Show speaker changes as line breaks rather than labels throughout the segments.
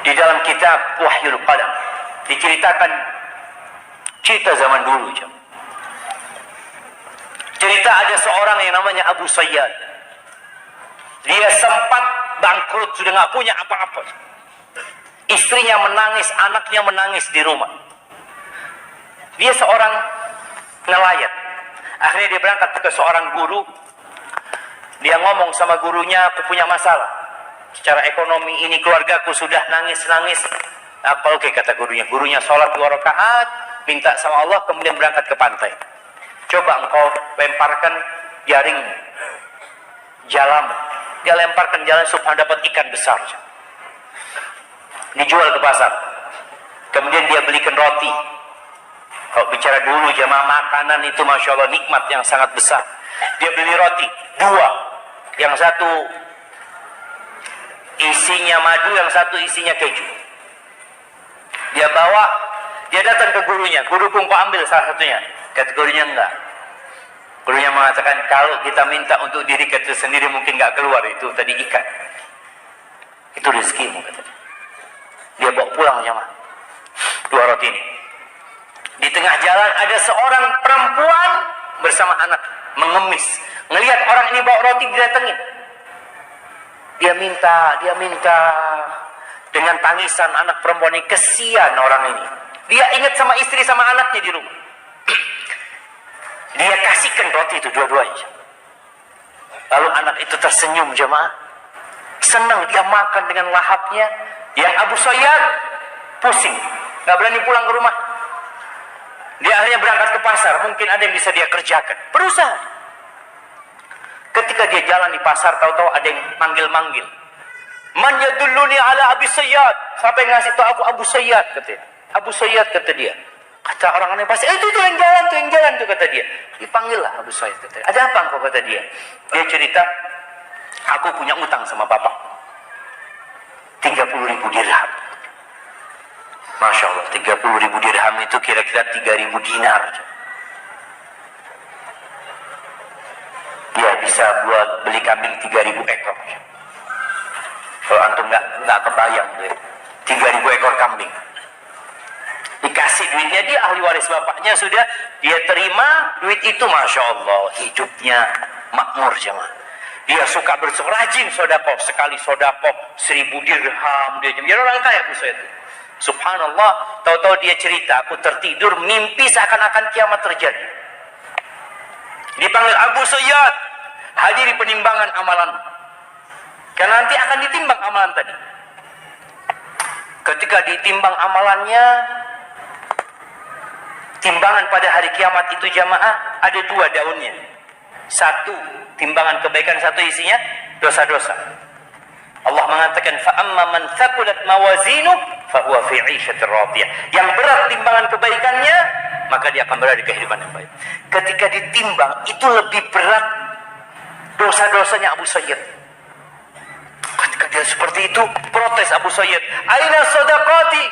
Di dalam kitab Wahyul Qalam diceritakan cerita zaman dulu. Cerita ada seorang yang namanya Abu Sayyad. Dia sempat bangkrut, sudah nggak punya apa-apa. Istrinya menangis, anaknya menangis di rumah. Dia seorang nelayan. Akhirnya dia berangkat ke seorang guru. Dia ngomong sama gurunya, aku punya masalah. Secara ekonomi ini keluargaku sudah nangis-nangis. Apa oke kata gurunya. Gurunya sholat 2 rakaat, minta sama Allah, kemudian berangkat ke pantai. Coba engkau lemparkan jaring jalan. Dia lemparkan jalan supaya dapat ikan besar. Dijual ke pasar. Kemudian dia belikan roti. Kalau bicara dulu jamaah, makanan itu Masya Allah nikmat yang sangat besar. Dia beli roti 2. Yang satu isinya madu, yang satu isinya keju. Dia bawa, dia datang ke gurunya. Guruku kau ambil salah satunya. Kata gurunya enggak. Gurunya mengatakan kalau kita minta untuk diri kita sendiri mungkin enggak keluar, itu tadi ikan. Itu rezekimu kata dia. Dia bawa pulang jamaah 2 roti ini. Di tengah jalan ada seorang perempuan bersama anak mengemis. Ngelihat orang ini bawa roti, didatengin. Dia minta dengan tangisan anak perempuan ini. Kesian orang ini. Dia ingat sama istri sama anaknya di rumah. Dia kasihkan roti itu dua-duanya. Lalu anak itu tersenyum jemaah. Senang dia makan dengan lahapnya. Yang Abu Sayyad pusing, gak berani pulang ke rumah. Dia akhirnya berangkat ke pasar. Mungkin ada yang bisa dia kerjakan. Berusaha. Ketika dia jalan di pasar, tahu-tahu ada yang manggil-manggil. Man yadulluni ala Abi Sayyad. Siapa yang ngasih tahu aku Abu Sayyad katanya. Abu Sayyad kata dia. Kata orang aneh pasti, itu yang jalan tuh kata dia. Dipanggil lah Abu Sayyad kata dia. Ada apa engkau kata dia? Dia cerita, aku punya utang sama bapak. 30.000 dirham. Masya Allah, 30.000 dirham itu kira-kira 3.000 dinar. Dia bisa buat beli kambing 3.000 ekor. Kalau antum nggak kebayang, 3.000 ekor kambing. Dikasih duitnya, dia ahli waris bapaknya sudah, dia terima duit itu, Masya Allah, hidupnya makmur jemaah. Dia suka rajin sodakoh, sekali sodakoh 1.000 dirham dia orang kaya bisa itu. Subhanallah, tahu-tahu dia cerita, aku tertidur mimpi seakan-akan kiamat terjadi. Dipanggil Abu Sayyad, hadiri penimbangan amalan. Karena nanti akan ditimbang amalan tadi. Ketika ditimbang amalannya, timbangan pada hari kiamat itu jamaah ada 2 daunnya. Satu timbangan kebaikan, satu isinya dosa-dosa. Allah mengatakan fa amma man thaqulat mawazinuhu fa huwa fi 'ishatir radiyah. Yang berat timbangan kebaikannya, maka dia akan berada di kehidupan yang baik. Ketika ditimbang itu lebih berat dosa-dosanya Abu Sayyid. Ketika dia seperti itu, protes Abu Sayyid, "Aina shadaqati?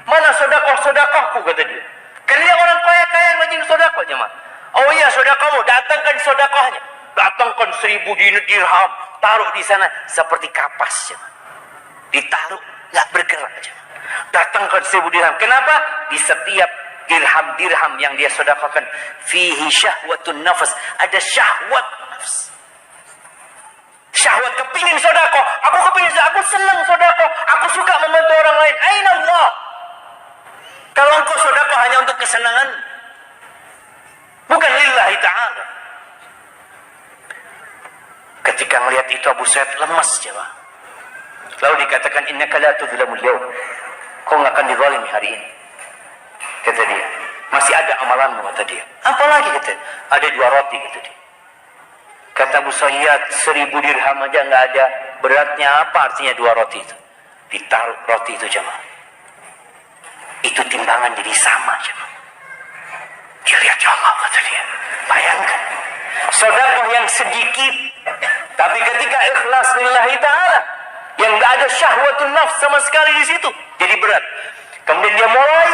Mana sedekah-sedekahku?" kata dia. Karena dia orang kaya-kaya yang rajin sedekah jemaah. Oh iya, sedekahmu, datangkan sedekahnya. Datangkan 1.000 dirham, taruh di sana seperti kapas jemaah. Ditaruh, nggak bergerak jemaah. Datangkan 1.000 dirham. Kenapa? Di setiap dirham yang dia sedekahkan, fihi syahwatun nafas, ada syahwat nafs. Syahwat kepingin sedekah. Aku kepingin sedekah, aku senang sedekah, aku suka membantu orang lain. Aina Allah? Kalau engkau sedekah hanya untuk kesenangan, bukan lillahi ta'ala. Ketika melihat itu Abu Sayyid lemas jemaah. Lalu dikatakan innaka la tudlamul yaum. Kau enggak akan dizalimi hari ini. Kata dia, masih ada amalanmu kata dia. Apalagi kata dia? Ada 2 roti kata dia. Kata Abu Sayyid, 1.000 dirham aja enggak ada. Beratnya apa artinya 2 roti itu? Ditaruh roti itu jemaah. Itu timbangan jadi sama jemaah. Dia lihat ya Allah kata dia. Bayangkan. Sedekah yang sedikit, tapi ketika ikhlas lillahi ta'ala, yang gak ada syahwatun nafs sama sekali di situ, jadi berat. Kemudian dia mulai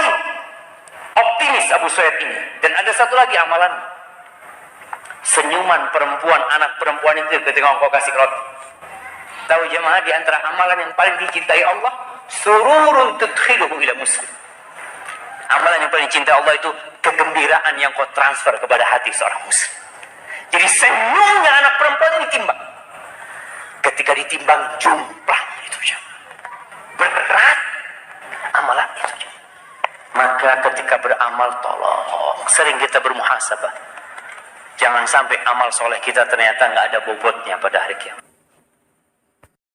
optimis Abu Sayyid ini. Dan ada satu lagi amalan. Senyuman perempuan, anak perempuan itu ketika engkau kasih roti. Tahu jemaah, di antara amalan yang paling dicintai Allah, sururun tudkhiluhu ila muslim. Amalan yang paling cinta Allah itu kegembiraan yang kau transfer kepada hati seorang muslim. Jadi senyumnya anak perempuan ini ditimbang. Ketika ditimbang jomplang itu jemaah. Berat amalan itu jemaah. Maka ketika beramal tolong sering kita bermuhasabah. Jangan sampai amal soleh kita ternyata nggak ada bobotnya pada hari kiamat.